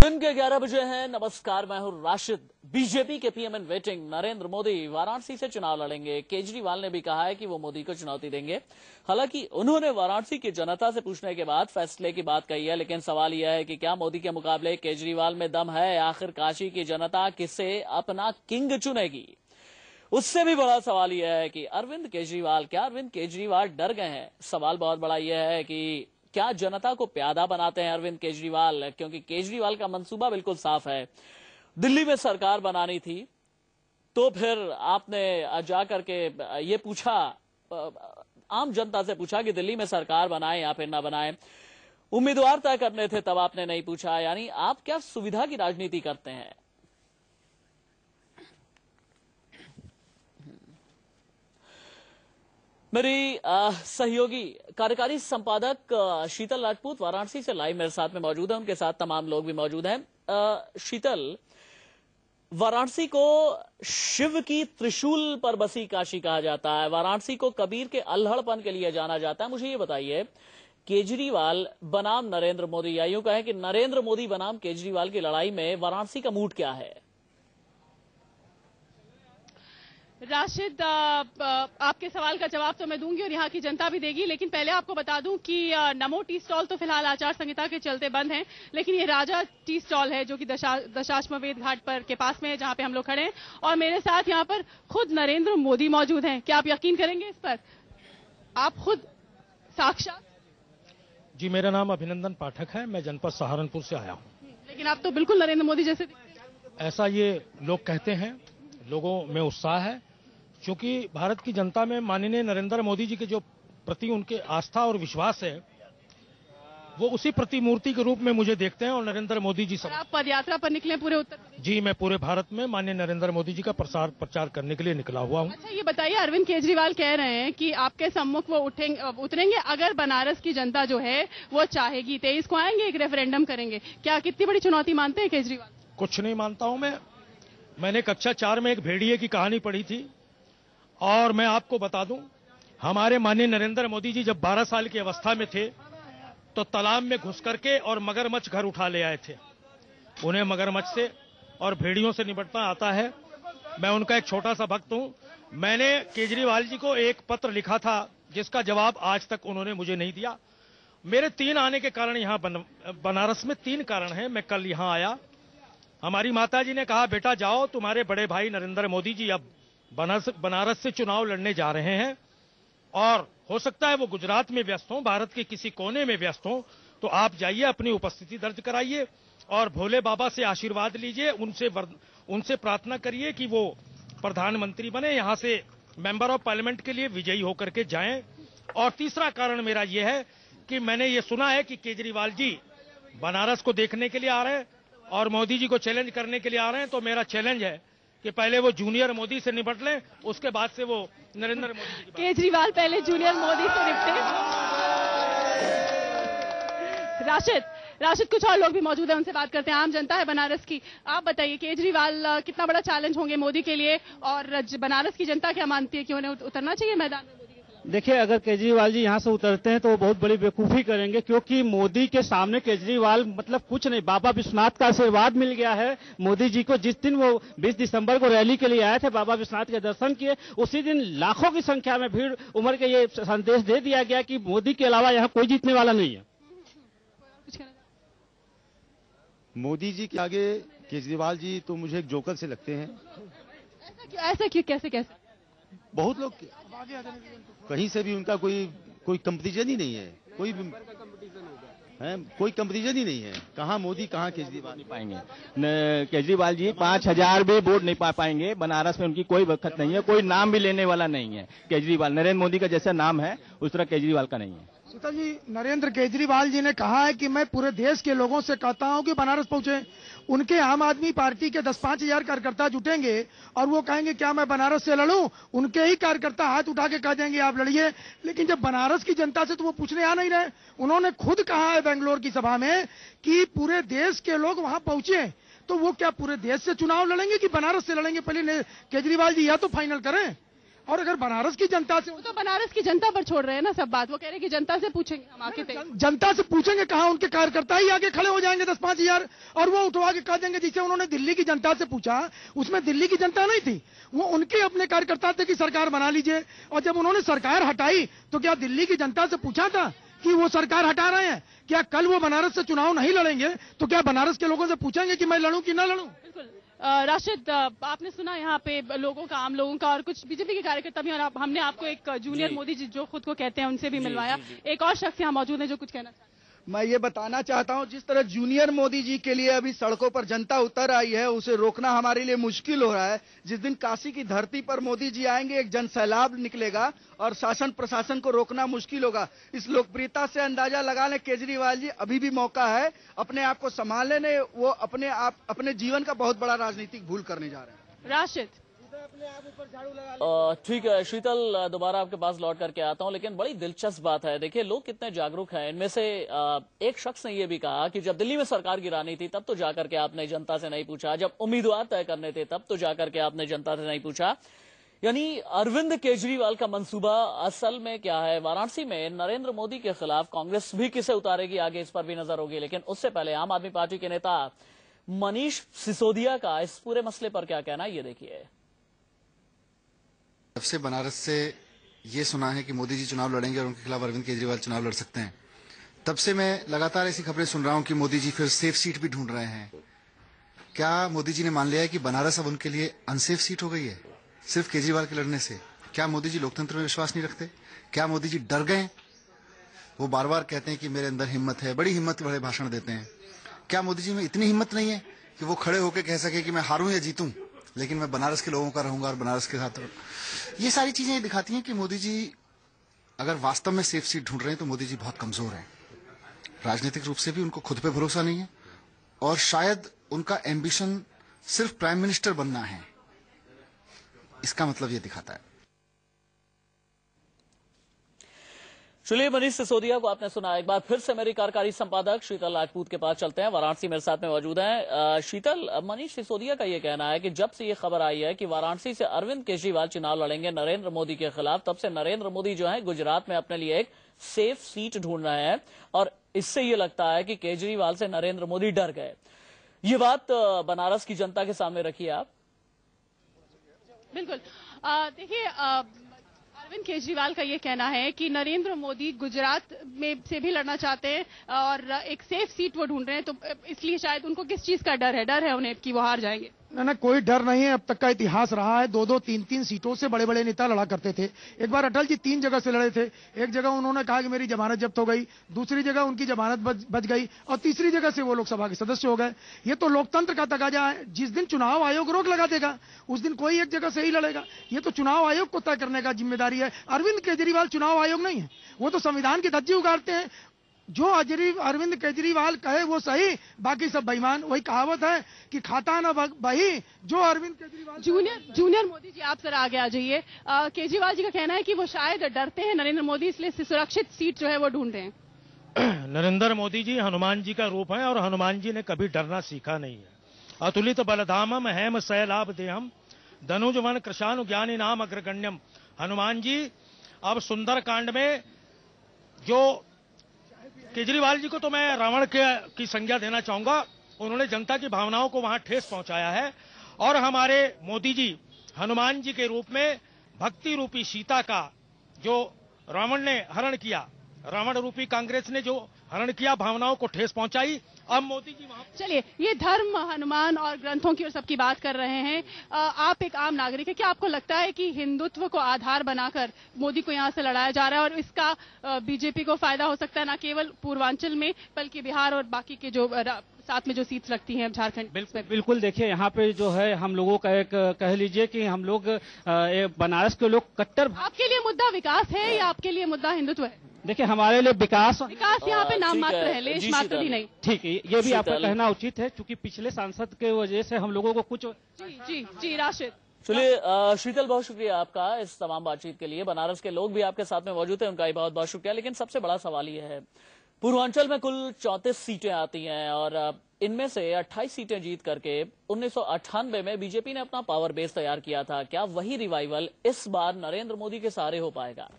दिन के 11 बजे हैं। नमस्कार, मैं हूं राशिद। बीजेपी के PM in waiting Narendra Modi Varanasi से चुनाव लड़ेंगे। केजरीवाल ने भी कहा है कि वो मोदी को चुनौती देंगे। हालांकि उन्होंने वाराणसी की जनता से पूछने के बाद फैसले की बात कही है, लेकिन सवाल यह है कि क्या मोदी के मुकाबले केजरीवाल में दम है? आखिर काशी की जनता किसे अपना किंग चुनेगी? उससे भी बड़ा सवाल यह है कि अरविंद केजरीवाल डर गए हैं? सवाल बहुत बड़ा यह है कि क्या जनता को प्यादा बनाते हैं अरविंद केजरीवाल? क्योंकि केजरीवाल का मंसूबा बिल्कुल साफ है। दिल्ली में सरकार बनानी थी तो फिर आपने जाकर के ये पूछा, आम जनता से पूछा कि दिल्ली में सरकार बनाए या फिर ना बनाए। उम्मीदवार तय करने थे तब आपने नहीं पूछा। यानी आप क्या सुविधा की राजनीति करते हैं? मेरी सहयोगी कार्यकारी संपादक शीतल राजपूत वाराणसी से लाइव मेरे साथ में मौजूद है। उनके साथ तमाम लोग भी मौजूद हैं। शीतल, वाराणसी को शिव की त्रिशूल पर बसी काशी कहा जाता है। वाराणसी को कबीर के अल्हड़पन के लिए जाना जाता है। मुझे ये बताइए, केजरीवाल बनाम नरेंद्र मोदी, या यूं कहें कि नरेंद्र मोदी बनाम केजरीवाल की लड़ाई में वाराणसी का मूड क्या है? राशिद, आपके सवाल का जवाब तो मैं दूंगी और यहाँ की जनता भी देगी, लेकिन पहले आपको बता दूं कि नमो टी स्टॉल तो फिलहाल आचार संहिता के चलते बंद है, लेकिन ये राजा टी स्टॉल है जो कि दशाश्वमेध घाट पर के पास में है, जहाँ पे हम लोग खड़े हैं। और मेरे साथ यहाँ पर खुद नरेंद्र मोदी मौजूद हैं। क्या आप यकीन करेंगे इस पर? आप खुद साक्षात? जी, मेरा नाम अभिनंदन पाठक है। मैं जनपद सहारनपुर से आया हूँ। लेकिन आप तो बिल्कुल नरेंद्र मोदी जैसे दिखते हैं। ऐसा ये लोग कहते हैं, लोगों में उत्साह है, क्योंकि भारत की जनता में माननीय नरेंद्र मोदी जी के जो प्रति उनके आस्था और विश्वास है, वो उसी प्रतिमूर्ति के रूप में मुझे देखते हैं। और नरेंद्र मोदी जी सब। आप पदयात्रा पर निकले पूरे उत्तर प्रदेश? जी, मैं पूरे भारत में माननीय नरेंद्र मोदी जी का प्रचार करने के लिए निकला हुआ हूँ। अच्छा, ये बताइए, अरविंद केजरीवाल कह रहे हैं कि आपके सम्मुख वो उतरेंगे अगर बनारस की जनता जो है वो चाहेगी। 23 को आएंगे, एक रेफरेंडम करेंगे। क्या कितनी बड़ी चुनौती मानते हैं केजरीवाल? कुछ नहीं मानता हूं मैंने कक्षा 4 में एक भेड़िए की कहानी पढ़ी थी, और मैं आपको बता दूं, हमारे माननीय नरेंद्र मोदी जी जब 12 साल की अवस्था में थे तो तालाब में घुस करके और मगरमच्छ घर उठा ले आए थे। उन्हें मगरमच्छ से और भेड़ियों से निपटना आता है। मैं उनका एक छोटा सा भक्त हूं। मैंने केजरीवाल जी को एक पत्र लिखा था जिसका जवाब आज तक उन्होंने मुझे नहीं दिया। मेरे 3 आने के कारण यहां बनारस में 3 कारण हैं। मैं कल यहां आया, हमारी माताजी ने कहा, बेटा जाओ, तुम्हारे बड़े भाई नरेंद्र मोदी जी अब बनारस से चुनाव लड़ने जा रहे हैं, और हो सकता है वो गुजरात में व्यस्त हों, भारत के किसी कोने में व्यस्त हों, तो आप जाइए, अपनी उपस्थिति दर्ज कराइए और भोले बाबा से आशीर्वाद लीजिए, उनसे प्रार्थना करिए कि वो प्रधानमंत्री बने, यहां से मेंबर ऑफ पार्लियामेंट के लिए विजयी होकर के जाएं। और तीसरा कारण मेरा यह है कि मैंने ये सुना है कि केजरीवाल जी बनारस को देखने के लिए आ रहे हैं और मोदी जी को चैलेंज करने के लिए आ रहे हैं। तो मेरा चैलेंज है कि पहले वो जूनियर मोदी से निपट लें, उसके बाद से वो नरेंद्र मोदी। केजरीवाल पहले जूनियर मोदी से निपटे। राशिद, कुछ और लोग भी मौजूद हैं, उनसे बात करते हैं। आम जनता है बनारस की। आप बताइए, केजरीवाल कितना बड़ा चैलेंज होंगे मोदी के लिए, और बनारस की जनता क्या मानती है कि उन्हें उतरना चाहिए मैदान में? देखिए, अगर केजरीवाल जी यहाँ से उतरते हैं तो वो बहुत बड़ी बेवकूफी करेंगे, क्योंकि मोदी के सामने केजरीवाल मतलब कुछ नहीं। बाबा विश्वनाथ का आशीर्वाद मिल गया है मोदी जी को। जिस दिन वो 20 दिसंबर को रैली के लिए आए थे, बाबा विश्वनाथ के दर्शन किए, उसी दिन लाखों की संख्या में भीड़ उमड़ के ये संदेश दे दिया गया कि मोदी के अलावा यहाँ कोई जीतने वाला नहीं है। मोदी जी के आगे केजरीवाल जी तो मुझे एक जोकर से लगते हैं। ऐसा क्यों? कैसे? बहुत लोग कहीं से भी उनका कोई कंपटीशन ही नहीं है, कोई कंपटीशन ही नहीं है। कहाँ मोदी, कहाँ केजरीवाल। नहीं पाएंगे केजरीवाल जी, 5000 भी वोट नहीं पा पाएंगे। बनारस में उनकी कोई वक्त नहीं है, कोई नाम भी लेने वाला नहीं है केजरीवाल। नरेंद्र मोदी का जैसा नाम है उस तरह केजरीवाल का नहीं है। शीतल जी, नरेंद्र केजरीवाल जी ने कहा है कि मैं पूरे देश के लोगों से कहता हूं कि बनारस पहुंचे। उनके आम आदमी पार्टी के 10-5 हजार कार्यकर्ता जुटेंगे और वो कहेंगे क्या मैं बनारस से लड़ूं? उनके ही कार्यकर्ता हाथ उठा के कह देंगे आप लड़िए। लेकिन जब बनारस की जनता से तो वो पूछने आ नहीं रहे। उन्होंने खुद कहा है बेंगलोर की सभा में कि पूरे देश के लोग वहां पहुंचे, तो वो क्या पूरे देश से चुनाव लड़ेंगे कि बनारस से लड़ेंगे? पहले केजरीवाल जी या तो फाइनल करें। और अगर बनारस की जनता से, वो तो बनारस की जनता पर छोड़ रहे हैं ना सब बात, वो कह रहे हैं कि जनता से पूछेंगे हम आके तय। जनता से पूछेंगे कहाँ, उनके कार्यकर्ता ही आगे खड़े हो जाएंगे 10-5 हजार और वो उठवा के कह देंगे जिसे उन्होंने दिल्ली की जनता से पूछा, उसमें दिल्ली की जनता नहीं थी, वो उनके अपने कार्यकर्ता थे कि सरकार बना लीजिए। और जब उन्होंने सरकार हटाई तो क्या दिल्ली की जनता से पूछा था कि वो सरकार हटा रहे हैं? क्या कल वो बनारस से चुनाव नहीं लड़ेंगे तो क्या बनारस के लोगों से पूछेंगे कि मैं लड़ूं कि ना लड़ूं? बिल्कुल। राशिद, आपने सुना यहाँ पे लोगों का, आम लोगों का, और कुछ बीजेपी के कार्यकर्ता भी, और हमने आपको एक जूनियर मोदी जी जो खुद को कहते हैं उनसे भी मिलवाया। एक और शख्स यहाँ मौजूद है जो कुछ कहना चाहते हैं। मैं ये बताना चाहता हूं, जिस तरह जूनियर मोदी जी के लिए अभी सड़कों पर जनता उतर आई है, उसे रोकना हमारे लिए मुश्किल हो रहा है। जिस दिन काशी की धरती पर मोदी जी आएंगे, एक जन सैलाब निकलेगा और शासन प्रशासन को रोकना मुश्किल होगा। इस लोकप्रियता से अंदाजा लगा लें, केजरीवाल जी अभी भी मौका है, अपने आप को संभाल लेने। वो अपने जीवन का बहुत बड़ा राजनीतिक भूल करने जा रहे हैं। राशिद, ठीक है शीतल, दोबारा आपके पास लौट करके आता हूं, लेकिन बड़ी दिलचस्प बात है, देखिए लोग कितने जागरूक हैं। इनमें से एक शख्स ने यह भी कहा कि जब दिल्ली में सरकार गिरानी थी तब तो जाकर के आपने जनता से नहीं पूछा, जब उम्मीदवार तय करने थे तब तो जाकर के आपने जनता से नहीं पूछा। यानी अरविंद केजरीवाल का मंसूबा असल में क्या है? वाराणसी में नरेंद्र मोदी के खिलाफ कांग्रेस भी किसे उतारेगी आगे, इस पर भी नजर होगी, लेकिन उससे पहले आम आदमी पार्टी के नेता मनीष सिसोदिया का इस पूरे मसले पर क्या कहना है, ये देखिए। जब से बनारस से ये सुना है कि मोदी जी चुनाव लड़ेंगे और उनके खिलाफ अरविंद केजरीवाल चुनाव लड़ सकते हैं, तब से मैं लगातार ऐसी खबरें सुन रहा हूं कि मोदी जी फिर सेफ सीट भी ढूंढ रहे हैं। क्या मोदी जी ने मान लिया है कि बनारस अब उनके लिए अनसेफ सीट हो गई है सिर्फ केजरीवाल के लड़ने से? क्या मोदी जी लोकतंत्र में विश्वास नहीं रखते? क्या मोदी जी डर गए? वो बार बार कहते हैं कि मेरे अंदर हिम्मत है, बड़ी हिम्मत वाले भाषण देते हैं। क्या मोदी जी में इतनी हिम्मत नहीं है कि वो खड़े होकर कह सके कि मैं हारूं या जीतूं, लेकिन मैं बनारस के लोगों का रहूंगा और बनारस के साथ? ये सारी चीजें दिखाती हैं कि मोदी जी अगर वास्तव में सेफ सीट ढूंढ रहे हैं तो मोदी जी बहुत कमजोर हैं। राजनीतिक रूप से भी उनको खुद पे भरोसा नहीं है और शायद उनका एम्बिशन सिर्फ प्राइम मिनिस्टर बनना है। इसका मतलब ये दिखाता है। चलिए, मनीष सिसोदिया को आपने सुना। एक बार फिर से मेरी कार्यकारी संपादक शीतल राजपूत के पास चलते हैं, वाराणसी मेरे साथ में मौजूद हैं। शीतल, मनीष सिसोदिया का ये कहना है कि जब से ये खबर आई है कि वाराणसी से अरविंद केजरीवाल चुनाव लड़ेंगे नरेंद्र मोदी के खिलाफ, तब से नरेंद्र मोदी जो है गुजरात में अपने लिए एक सेफ सीट ढूंढ रहे हैं और इससे ये लगता है कि केजरीवाल से नरेंद्र मोदी डर गए। ये बात बनारस की जनता के सामने रखिए आप। बिल्कुल। देखिए, अरविंद केजरीवाल का ये कहना है कि नरेंद्र मोदी गुजरात में से भी लड़ना चाहते हैं और एक सेफ सीट वो ढूंढ रहे हैं, तो इसलिए शायद उनको किस चीज का डर है उन्हें कि वो हार जाएंगे। ना कोई डर नहीं है। अब तक का इतिहास रहा है, 2-2, 3-3 सीटों से बड़े बड़े नेता लड़ा करते थे। एक बार अटल जी 3 जगह से लड़े थे। एक जगह उन्होंने कहा कि मेरी जमानत जब्त हो गई, दूसरी जगह उनकी जमानत बच गई और तीसरी जगह से वो लोकसभा के सदस्य हो गए। ये तो लोकतंत्र का तकाजा है। जिस दिन चुनाव आयोग रोक लगा देगा उस दिन कोई एक जगह से ही लड़ेगा। ये तो चुनाव आयोग को तय करने का जिम्मेदारी है। अरविंद केजरीवाल चुनाव आयोग नहीं है, वो तो संविधान की धज्जी उगाड़ते हैं। जो अरविंद केजरीवाल कहे वो सही, बाकी सब बेईमान। वही कहावत है कि खाता ना बही जो अरविंद केजरीवाल। जूनियर मोदी जी, आप सर आगे आ जाइए। केजरीवाल जी का कहना है कि वो शायद डरते हैं नरेंद्र मोदी, इसलिए सुरक्षित सीट जो है वो ढूंढ रहे हैं। नरेंद्र मोदी जी हनुमान जी का रूप है और हनुमान जी ने कभी डरना सीखा नहीं है। अतुलित बलधामम हेम सैलाभ देहम धनुज वन कृशानु ज्ञानी नाम अग्रगण्यम। हनुमान जी अब सुंदर कांड में जो केजरीवाल जी को तो मैं रावण की संज्ञा देना चाहूंगा। उन्होंने जनता की भावनाओं को वहां ठेस पहुंचाया है और हमारे मोदी जी हनुमान जी के रूप में भक्ति रूपी सीता का जो रावण ने हरण किया, रावण रूपी कांग्रेस ने जो हरण किया, भावनाओं को ठेस पहुंचाई, अब मोदी जी वहां। चलिए, ये धर्म, हनुमान और ग्रंथों की और सबकी बात कर रहे हैं। आप एक आम नागरिक है, क्या आपको लगता है कि हिंदुत्व को आधार बनाकर मोदी को यहां से लड़ाया जा रहा है और इसका बीजेपी को फायदा हो सकता है, न केवल पूर्वांचल में बल्कि बिहार और बाकी के जो साथ में जो सीट्स लगती हैं झारखंड? बिल्कुल। देखिए, यहाँ पे जो है हम लोगों का एक कह लीजिए कि हम लोग बनारस के लोग कट्टर। आपके लिए मुद्दा विकास है या आपके लिए मुद्दा हिंदुत्व है? देखिए, हमारे लिए विकास यहाँ पे नाम मात्र है, लेश मात्र भी नहीं। ठीक है, ये भी आपका कहना उचित है, क्योंकि पिछले सांसद के वजह से हम लोगों को कुछ। जी राशिद। चलिए, शीतल, बहुत शुक्रिया आपका इस तमाम बातचीत के लिए। बनारस के लोग भी आपके साथ में मौजूद हैं, उनका भी बहुत बहुत शुक्रिया। लेकिन सबसे बड़ा सवाल ये है, पूर्वांचल में कुल 34 सीटें आती हैं और इनमें से 28 सीटें जीत करके 1998 में बीजेपी ने अपना पावर बेस तैयार किया था। क्या वही रिवाइवल इस बार नरेंद्र मोदी के सहारे हो पाएगा?